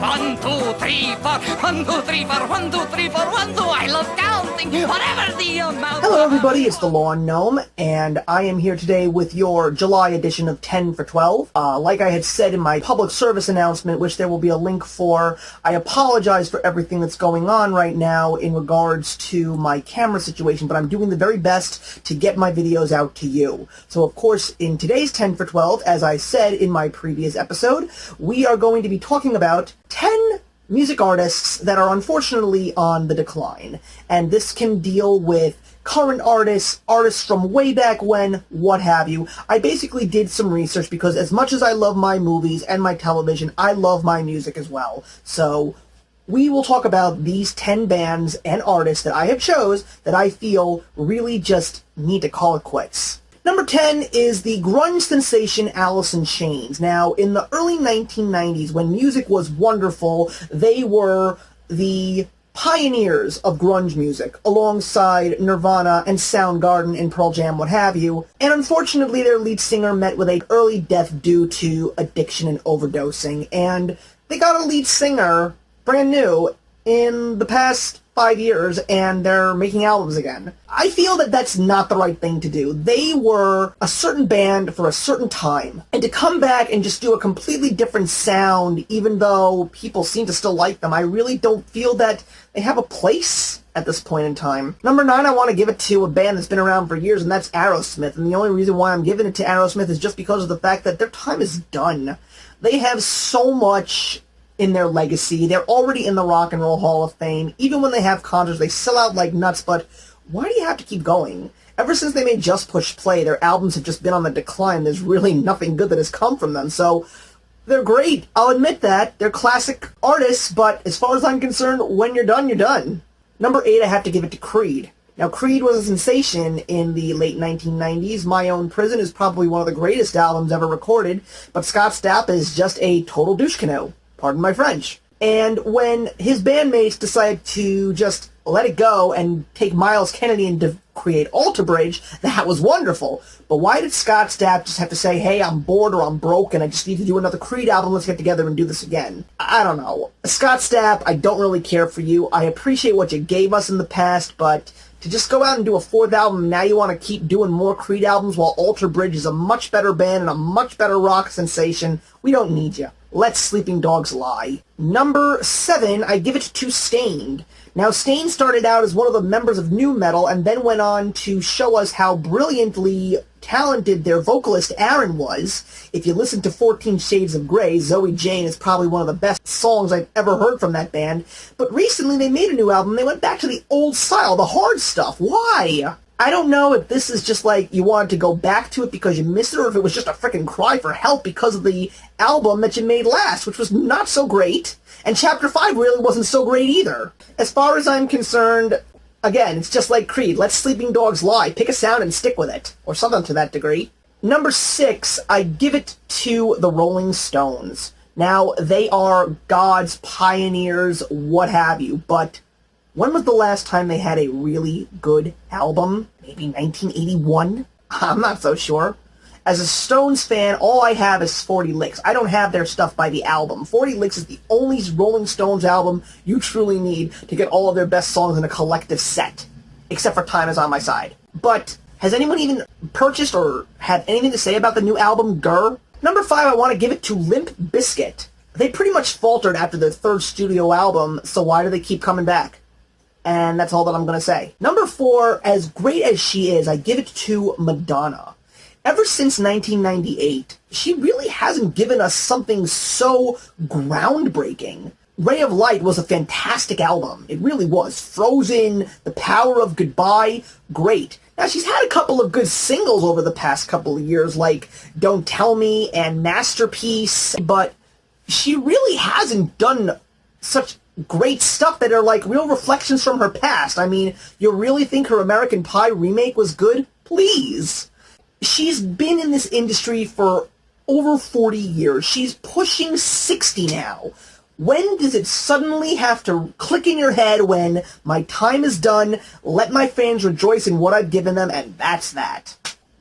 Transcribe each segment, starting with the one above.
1, 2, 3, 4. 1, 2, 3, 4. 1, 2, 3, 4. 1, 2. I love counting. Whatever the amount. Hello everybody, it's the Lawn Gnome, and I am here today with your July edition of 10 for 12. Like I had said in my public service announcement, which there will be a link for, I apologize for everything that's going on right now in regards to my camera situation, but I'm doing the very best to get my videos out to you. So of course, in today's 10 for 12, as I said in my previous episode, we are going to be talking about 10 music artists that are unfortunately on the decline. And this can deal with current artists, artists from way back when, what have you. I basically did some research because as much as I love my movies and my television, I love my music as well. So we will talk about these 10 bands and artists that I have chose that I feel really just need to call it quits. Number 10 is the grunge sensation Alice in Chains. Now, in the early 1990s, when music was wonderful, they were the pioneers of grunge music, alongside Nirvana and Soundgarden and Pearl Jam, what have you. And unfortunately, their lead singer met with an early death due to addiction and overdosing. And they got a lead singer, brand new, in the past 5 years, and they're making albums again. I feel that that's not the right thing to do. They were a certain band for a certain time, and to come back and just do a completely different sound, even though people seem to still like them, I really don't feel that they have a place at this point in time. Number 9, I want to give it to a band that's been around for years, and that's Aerosmith, and the only reason why I'm giving it to Aerosmith is just because of the fact that their time is done. They have so much in their legacy. They're already in the Rock and Roll Hall of Fame. Even when they have concerts, they sell out like nuts, but why do you have to keep going? Ever since they made Just Push Play, their albums have just been on the decline. There's really nothing good that has come from them, so they're great. I'll admit that. They're classic artists, but as far as I'm concerned, when you're done, you're done. Number 8, I have to give it to Creed. Now, Creed was a sensation in the late 1990s. My Own Prison is probably one of the greatest albums ever recorded, but Scott Stapp is just a total douche canoe. Pardon my French. And when his bandmates decided to just let it go and take Miles Kennedy and to create Alter Bridge, that was wonderful. But why did Scott Stapp just have to say, hey, I'm bored or I'm broke and I just need to do another Creed album, let's get together and do this again? I don't know. Scott Stapp, I don't really care for you. I appreciate what you gave us in the past, but to just go out and do a 4th album, now you want to keep doing more Creed albums while Alter Bridge is a much better band and a much better rock sensation, we don't need you. Let Sleeping Dogs Lie. Number 7, I give it to Staind. Now, Staind started out as one of the members of nu metal and then went on to show us how brilliantly talented their vocalist Aaron was. If you listen to 14 Shades of Grey, Zoe Jane is probably one of the best songs I've ever heard from that band. But recently they made a new album. They went back to the old style, the hard stuff. Why? I don't know if this is just like you wanted to go back to it because you missed it, or if it was just a freaking cry for help because of the album that you made last, which was not so great, and Chapter 5 really wasn't so great either. As far as I'm concerned, again, it's just like Creed. Let Sleeping Dogs Lie. Pick a sound and stick with it, or something to that degree. Number 6, I give it to the Rolling Stones. Now, they are God's pioneers, what have you, but when was the last time they had a really good album? Maybe 1981? I'm not so sure. As a Stones fan, all I have is 40 Licks. I don't have their stuff by the album. 40 Licks is the only Rolling Stones album you truly need to get all of their best songs in a collective set. Except for Time Is On My Side. But has anyone even purchased or had anything to say about the new album, Grr? Number 5, I want to give it to Limp Bizkit. They pretty much faltered after their 3rd studio album, so why do they keep coming back? And that's all that I'm going to say. Number 4, as great as she is, I give it to Madonna. Ever since 1998, she really hasn't given us something so groundbreaking. Ray of Light was a fantastic album. It really was. Frozen, The Power of Goodbye, great. Now, she's had a couple of good singles over the past couple of years, like Don't Tell Me and Masterpiece, but she really hasn't done such great stuff that are like real reflections from her past. I mean, you really think her American Pie remake was good? Please. She's been in this industry for over 40 years. She's pushing 60 now. When does it suddenly have to click in your head when my time is done, let my fans rejoice in what I've given them, and that's that?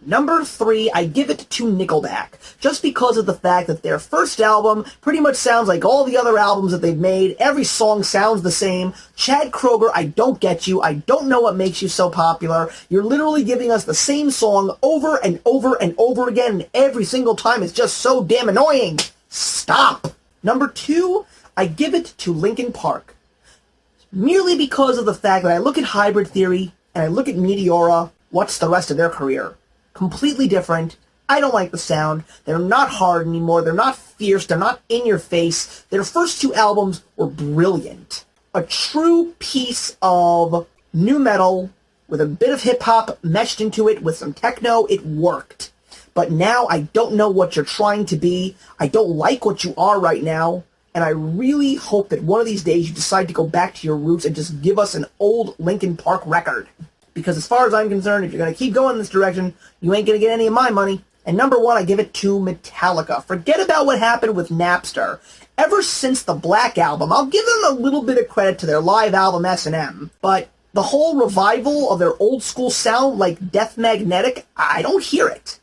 Number 3, I give it to Nickelback, just because of the fact that their first album pretty much sounds like all the other albums that they've made. Every song sounds the same. Chad Kroeger, I don't get you. I don't know what makes you so popular. You're literally giving us the same song over and over and over again, and every single time it's just so damn annoying. Stop! Number 2, I give it to Linkin Park, merely because of the fact that I look at Hybrid Theory and I look at Meteora. What's the rest of their career? Completely different. I don't like the sound. They're not hard anymore. They're not fierce. They're not in your face. Their first 2 albums were brilliant. A true piece of nu metal with a bit of hip-hop meshed into it with some techno. It worked. But now I don't know what you're trying to be. I don't like what you are right now. And I really hope that one of these days you decide to go back to your roots and just give us an old Linkin Park record. Because as far as I'm concerned, if you're going to keep going in this direction, you ain't going to get any of my money. And number 1, I give it to Metallica. Forget about what happened with Napster. Ever since the Black Album, I'll give them a little bit of credit to their live album S&M, but the whole revival of their old school sound like Death Magnetic, I don't hear it.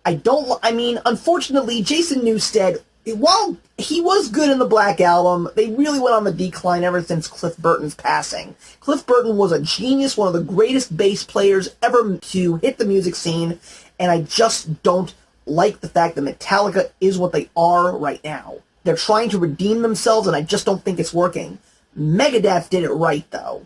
Unfortunately, Jason Newsted, while he was good in the Black Album, they really went on the decline ever since Cliff Burton's passing. Cliff Burton was a genius, one of the greatest bass players ever to hit the music scene, and I just don't like the fact that Metallica is what they are right now. They're trying to redeem themselves, and I just don't think it's working. Megadeth did it right, though.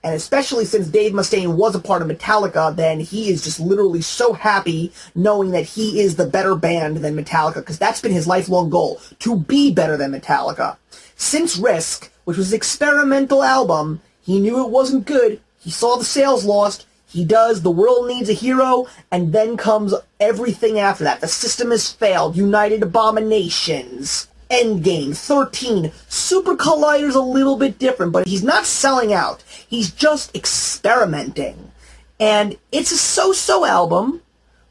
And especially since Dave Mustaine was a part of Metallica, then he is just literally so happy knowing that he is the better band than Metallica, because that's been his lifelong goal, to be better than Metallica. Since Risk, which was an experimental album, he knew it wasn't good, he saw the sales lost, he does The World Needs a Hero, and then comes everything after that. The System Has Failed, United Abominations, Endgame, 13. Super Collider's a little bit different, but he's not selling out. He's just experimenting. And it's a so-so album.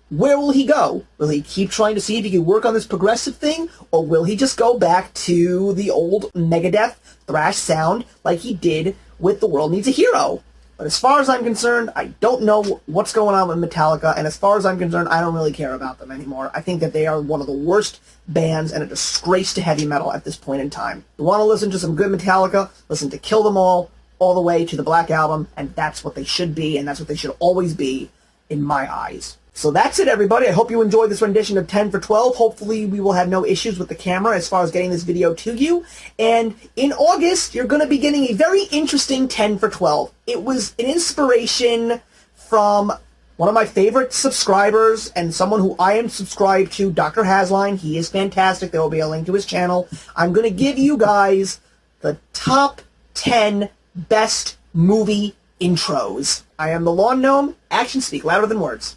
Where will he go? Will he keep trying to see if he can work on this progressive thing? Or will he just go back to the old Megadeth thrash sound like he did with The World Needs a Hero? But as far as I'm concerned, I don't know what's going on with Metallica, and as far as I'm concerned, I don't really care about them anymore. I think that they are one of the worst bands and a disgrace to heavy metal at this point in time. If you want to listen to some good Metallica, listen to Kill Them All the way to the Black Album, and that's what they should be, and that's what they should always be in my eyes. So that's it, everybody. I hope you enjoyed this rendition of 10 for 12. Hopefully we will have no issues with the camera as far as getting this video to you. And in August, you're going to be getting a very interesting 10 for 12. It was an inspiration from one of my favorite subscribers and someone who I am subscribed to, Dr. Hasline. He is fantastic. There will be a link to his channel. I'm going to give you guys the top 10 best movie intros. I am the Lawn Gnome. Actions speak louder than words.